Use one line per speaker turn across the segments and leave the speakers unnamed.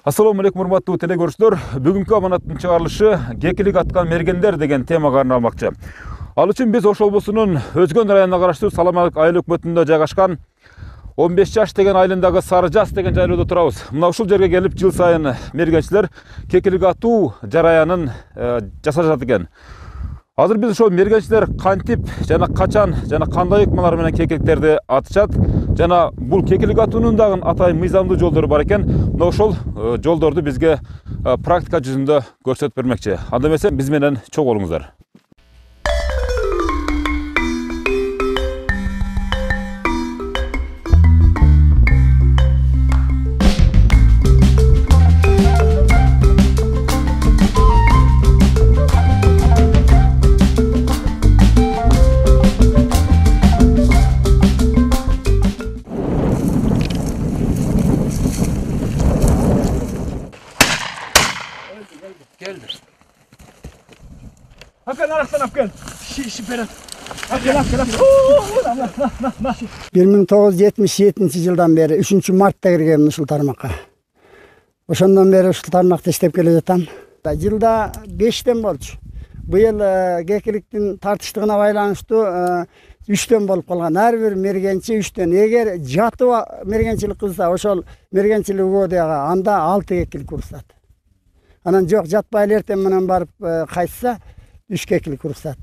Assalamu alaikum урматтуу телекөрүүчүлөр. Бүгүнкү аманаттын чыгарылышы кекилик аткан мергендер деген темага арналмакчы. Ал үчүн биз Ош облусунун Өзгөн районуна караштуу Саламалык айыл өкмөтүндө жайгашкан 15 жаш деген айылындагы Сары Жас деген жайлоодо турабыз. Мына ушул жерге келип жыл сайын мергенчилер кекилик атуу жараянын жасашат экен. Азыр биз ошол мергенчилер кантип жана качан жана кандай ыкмалар менен кекиликтерди атышат жана бул кекилик атуунун дагы атайын мыйзамдуу жолдору бар экен. Мына ошол жолдорду бизге практика жүзүндө көрсөтүп бермекчи. Анда эмесе биз менен чогуу болуңуздар.
Geldi.
Hakikaten arasından gel. Şiperat. Gel.
1977 жылдан бери 3 мартта киргем ушул тармакка. Ошондон бери ушул тармакта иштеп келе жатам. Жылда 5тен болчу. Быйыл кекиликтин тартыштыгына байланыштуу 3тен болуп калган. Ар бир мергенчи 3тен. Эгер жатып мергенчилик кылса, ошол мергенчилик угодага анда 6 кекилик уруксат. Анан жок жатпай эртең менен барып кайтса 3 кекилик уруксат.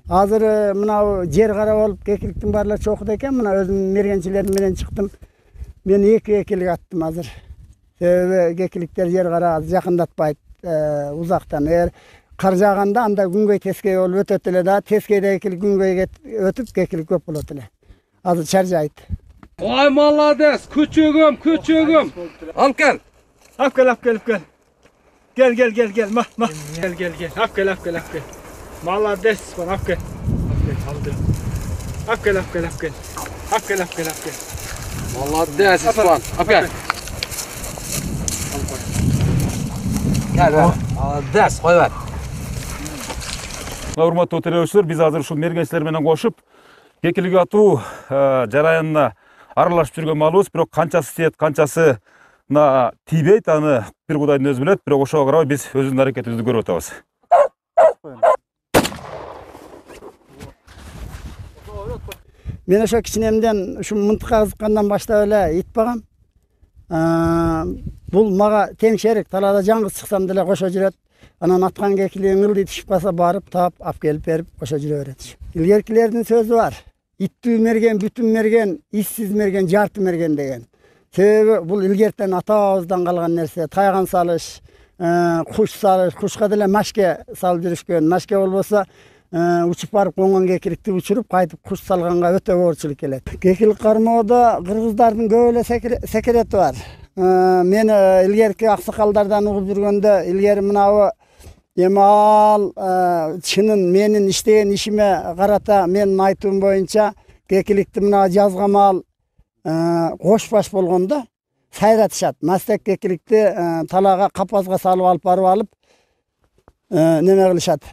Азыр мына жер кара болуп кекиликтин баарлар чокут экен. Мына өзүм мергенчилерим менен чыктым. Мен 2 кекилик аттым азыр. Себеби кекиликтер жер кара жакындатпайт узактан. Эгер кар жааганда анда күнгөй тескей болуп өтөт эле да, тескейде кекилик күнгөйгө өтүп кекилик көп болот эле. Азыр чаржайт.
Ой молодец, küçüğüm. Al gel.
Alp gel. Gel. Ma. Gel. Alp gel. Молодец, alp gel. Alp gel.
Молодец, İspan. Al gel. Gel. Молодец, koy ver.
Урматтуу телекөрүүчүлөр, биз азыр ушул мергенчилер менен кошуп кекилик атуу жараянына аралашып жүргөн малыбыз, бирок канчасы тиет, канчасы тийбейт, аны бир Кудайдын өзү билет. Бирок ошого карабай биз өзүбүздүн аракетибизди көрүп атабыз.
Мен ошо кичинемден ушу мынтыкка кызыккандан баштап эле ит багам. Бул мага тең шерик, талаада жаңгыз чыксам деле кошо жүрөт. Анан аткан кекилигин ылдый түшүп калса барып таап алып келип берип кошо жүрө берет. Илгеркилердин сөзү бар. Иттүү мерген, бүтүн мерген, иссиз мерген, жарты мерген деген. Себеби бул илгертен ата-бабабыздан калган нерсе. Тайган салыш, куш салыш, кушка деле машке салып жүрүшкөн. Машке болбосо учуп барып конгон кекиликти учуруп кайтып куш салганга өтө оорчулук келет. Кекилик кармоодо кыргыздардын көп эле секирети бар. Мен илгерки аксакалдардан угуп жүргөндө илгери мынабы ал чынын менин иштеген ишиме карата менин айтуум боюнча кекиликти мына жазгамал кош баш болгондо сайратышат. Мастек кекиликти талаага капазга салып алып неме кылышат.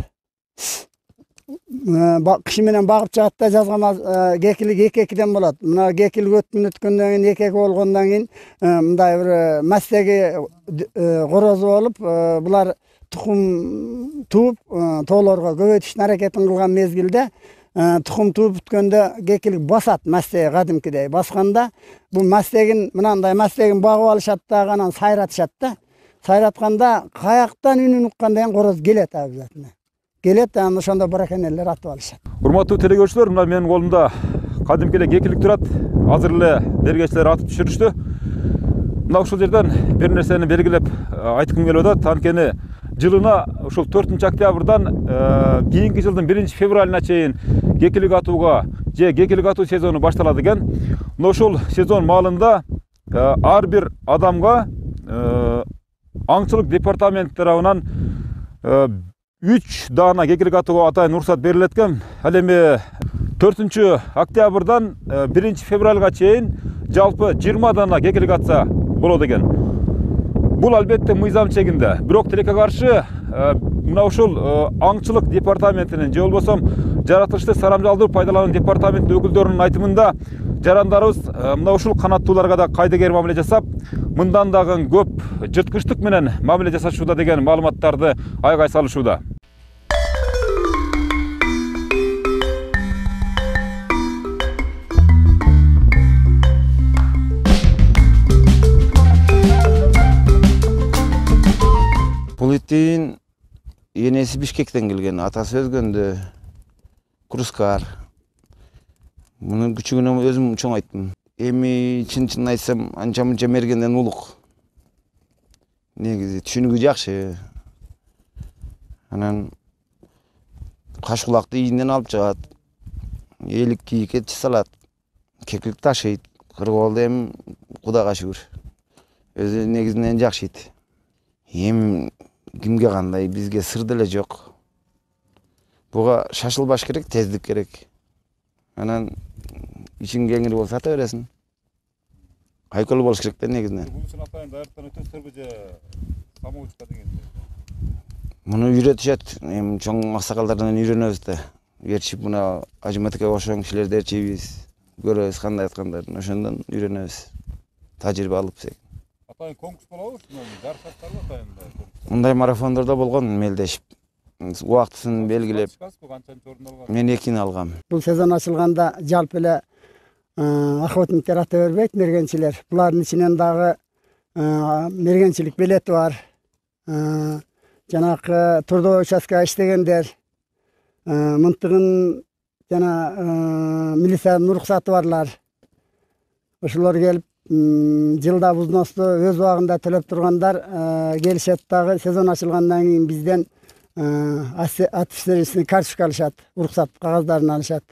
Киши менен багып чыгат да жазгамал кекилик 2-2ден болот. Мына кекилик өткөндөн кийин 2-2 болгондон кийин мындай бир мастеги корозу болуп, булар тухум тууп тоолорго көбөйтүштүн аракетин кылган мезгилде тухум тууп бүткөндө кекилик басат мастеги кадимкидей. Басканда бул мастегин мынандай мастегин багып алышат да анан сайратышат да. Сайратканда каяктан үнүн уккандан кийин короз келет обязательно. Келет, анан ошондо браконьерлер атып алышат.
Урматтуу телекөрүүчүлөр, мына менин колумда кадимки эле кекилик турат. Азыр эле мергенчилер атып түшүрүштү. Мына ушул жерден бир нерсени белгилеп айткым келип атат. Анткени жылына ушул 4-октябрдан кийинки жылдын 1-февралына чейин кекилик атууга же кекилик атуу сезону башталат экен. Мына ушул сезон маалында ар бир адамга аңчылык департаменти тарабынан 3 даана кекилик атууга атайын уруксат берилет экен. Ал эми 4-октябрдан 1-февралга чейин жалпы 20 даана кекилик атса болот экен. Бул албетте мыйзам чегинде. Бирок тилекке каршы мына ушул аңчылык департаментинин же болбосо жаратылышты сарамжалдуу пайдалануу департаментинин өкүлдөрүнүн айтымында жарандарыбыз мына ушул канаттууларга да кайдыгер мамиле жасап, мындан дагы көп жырткычтык менен мамиле жасашууда деген маалыматтарды айгай салышууда.
Бул иттин энеси Бишкектен келген, атасы өзгөндө Крускар. Мунун күчүгүнө өзүм чоң айттым. Эми чын айтсам, анча-мынча мергенден улук. Негизи түшүнүгү жакшы. Анан кашкулакты ийинден алып чыгат. Элик кийикке салат. Кекилик ташыйт. Кыргоолду эми Кудайга шүгүр. Өзү негизинен жакшы ит. Эми кимге кандай, бизге сыр деле жок. Буга шашылбаш керек, тездик керек. Анан ичиң кеңири болсо ата бересиң. Кайкылуу болуш керек да негизинен.
Бул үчүн атайын дайырттан өтөсүзбү же самоучка дегенде?
Муну үйрөтүшөт. Эми чоң аксакалдардан үйрөнөбүз да. Ээрчип мына Ажыматке окшоң кишилерди ээрчийбиз. Көрөбүз кандай аткандарын, ошондон үйрөнөбүз. Тажрыйба алып сек.
Атайын конкурс болобу? Жарышаттарбы атайын?
Мындай марафондордо болгон мелдешип. Убактысын белгилеп. Мен 2-ни алгам.
Бул сезон ачылганда жалпы эле охотниктер ата бербейт, мергенчилер. Булардын ичинен дагы мергенчилик билети бар. Жанакы трудовой участкага иштегендер, мынтыгын жана милициянын уруксаты барлар. Ошолор келип жылда взносты өз убагында төлөп тургандар келишет дагы сезон ачылгандан кийин бизден attестированный карточка алышат, уруксат кагаздарын алышат.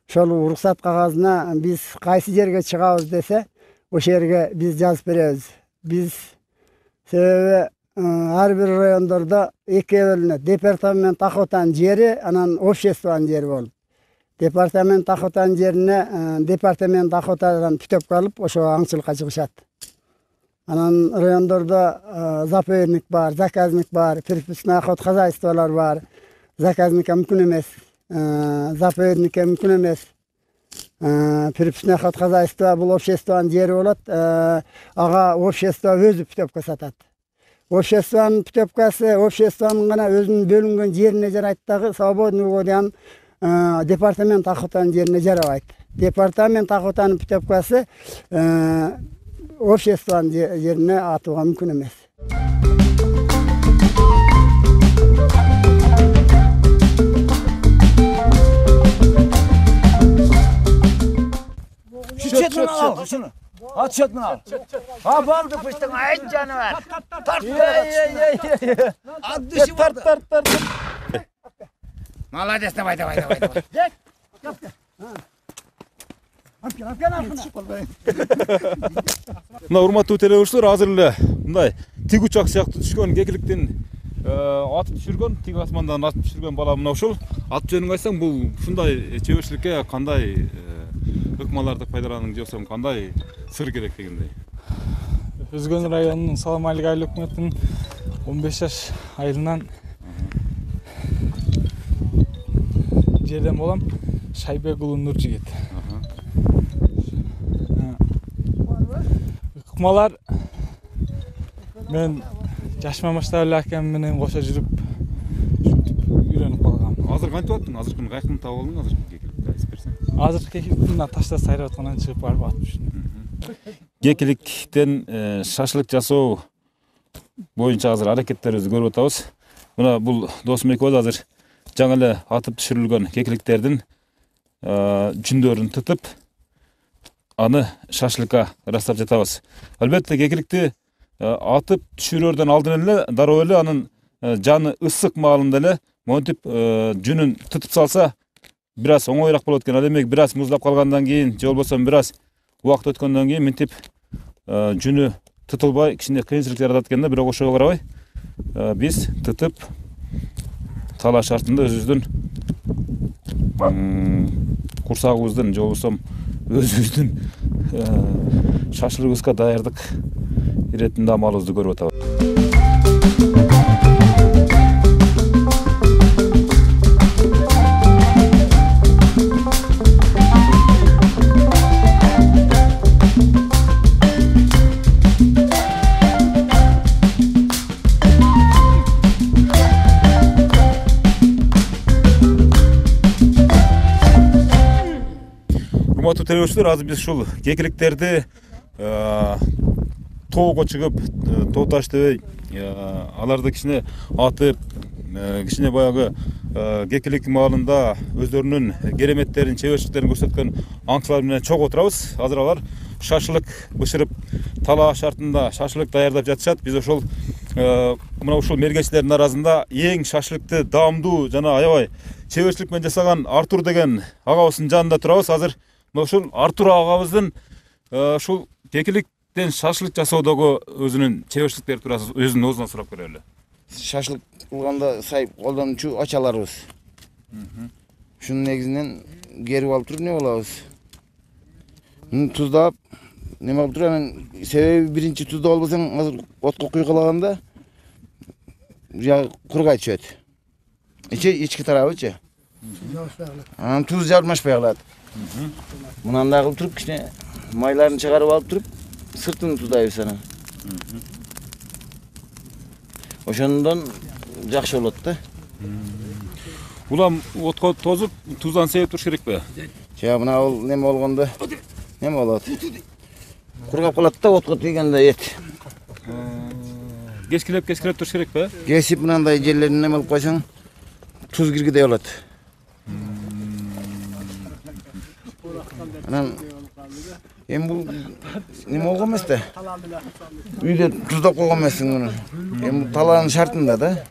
Ошол уруксат кагазына биз кайсы жерге чыгабыз десе, ошол жерге биз жазып беребиз. Биз себеби ар бир райондордо экиге бөлүнөт. Департамент охотанын жери, анан обществонун жери болуп. Департамент охотанын жерине департамент охотадан путевка алып, ошо аңчылыкка чыгышат. Анан райондордо заповедник бар, заказник бар, переписный охот хозяйстволор бар. Заказникке мүмкүн эмес, заповедникке мүмкүн эмес. Переписный охот хозяйство бул обществонун жери болот. Ага общество өзү путевка сатат. Обществонун путевкасы обществонун гана өзүнүн бөлүнгөн жерине жарайт дагы, свободный угодиян департамент охотанын жерине жарабайт. Департамент охотанын путевкасы обществонун жерине атууга мүмкүн эмес.
Çöt al şunu. At çötünü al. Ha baldı fıstığın ayın canı var. Tart. At dışı tart. Молодец, давай. Дек, yaptı.
Мына урматтуу телеөрүүчүлөр, азыр эле мындай тиг учак сыяктуу түшкөн кекиликтин атып түшүргөн, тиг асмандан атып түшүргөн бала мына ушул. Ат жөнүн айтсаң, бул ушундай чеберчиликке кандай ыкмаларды пайдаландың же болбосо кандай сыр керек дегендей?
Өзгөн районунун Саламалык айыл өкмөтүнүн 15 жаш айылынан жерден болам. Шайбек уулу Нуржигит. Ыкмалар мен жаш мамаштар эле акем менен кошо жүрүп үйрөнүп калгам.
Азыр кантип аттың? Азыркыны кайкын таап алдың? Азыр кекиликти айтып берсең.
Азыр кекиликтин ташта сайрап аткандан чыгып барып атып түштүм.
Кекиликтен шашлык жасоо боюнча азыр аракеттерибизди көрүп атабыз. Мына бул досум экөөбүз азыр жаңы эле атып түшүрүлгөн кекиликтердин жүндөрүн тытып, аны шашлыкка ырастап жатабыз. Албетте кекиликти атып түшүрөрдөн алдын эле дароо эле анын жаны ысык маалында эле монтип жүнүн тытып салса бир аз оңоюраак болот экен. Ал эми бир аз муздап калгандан кийин же болбосо бир аз убакыт өткөндөн кийин мынтип жүнү тытылбай кичине кыйынчылык жаратат экен да. Бирок ошого карабай биз тытып талаш артында өзүбүздүн курсагыбыздын же болбосо өзүбүздүн шашлыгыбызга даярдык иретинде амалыбызды көрүп атабыз. Урматтуу телекөрүүчүлөр, азыр биз ушул кекиликтерди тоого чыгып, тоо таш дебей, аларды кичине атып, кичине баягы кекилик маалында өздөрүнүн кереметтерин, чеберчиликтерин көрсөткөн аңчылар менен чогуу отурабыз. Азыр алар шашлык бышырып, талаа шартында шашлык даярдап жатышат. Биз ошол мына ушул мергенчилердин арасында эң шашлыкты даамдуу жана аябай чеберчилик менен жасаган Артур деген агабыздын жанында турабыз. Азыр мына ушул Артур агабыздын ушул кекиликтен шашлык жасоодогу өзүнүн чеберчиликтери туурасында өзүнүн оозунан сурап көрөлү.
Шашлык кылганда сайып колдончу ачаларыбыз. Ушунун негизинен керип алып туруп не болобуз? Туздап, неме кылып туруп, анан себеби биринчи тузду албасаң, азыр отко куйгалаганда кургай түшөт. Ички тарабычы. Анан туз жармашпай калат. Мынандай кылып туруп, кичине майларын чыгарып алып туруп, сыртын тудайбыз анан. Ошондон жакшы болот да.
Улам отко тозуп, туздан себеп туруш керекпи?
Мына ол неме болгондо неме болот? Кургап калат да, отко тийгенде эт.
Кескилеп туруш керекпи?
Кесип мынандай жерлерин неме кылып койсоң, туз киргидей болот. Анан бул неме болгон эмес да. Үйдө туздап койгон эмессиң муну. Бул талаанын шартында да.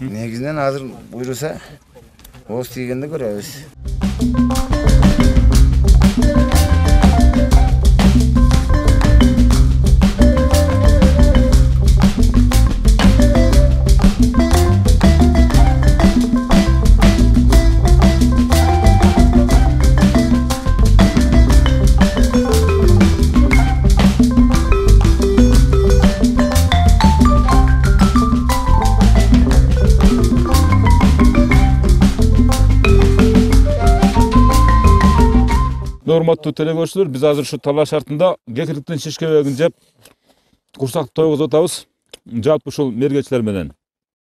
Негизинен азыр буйруса ооз тийгенде көрөбүз.
Урматтуу телекөрүүчүлөр, биз азыр ушу талаа шартында кекиликтин шишкебегин жеп, курсак тойгузуп атабыз. Жалпы ушул мергенчилер менен.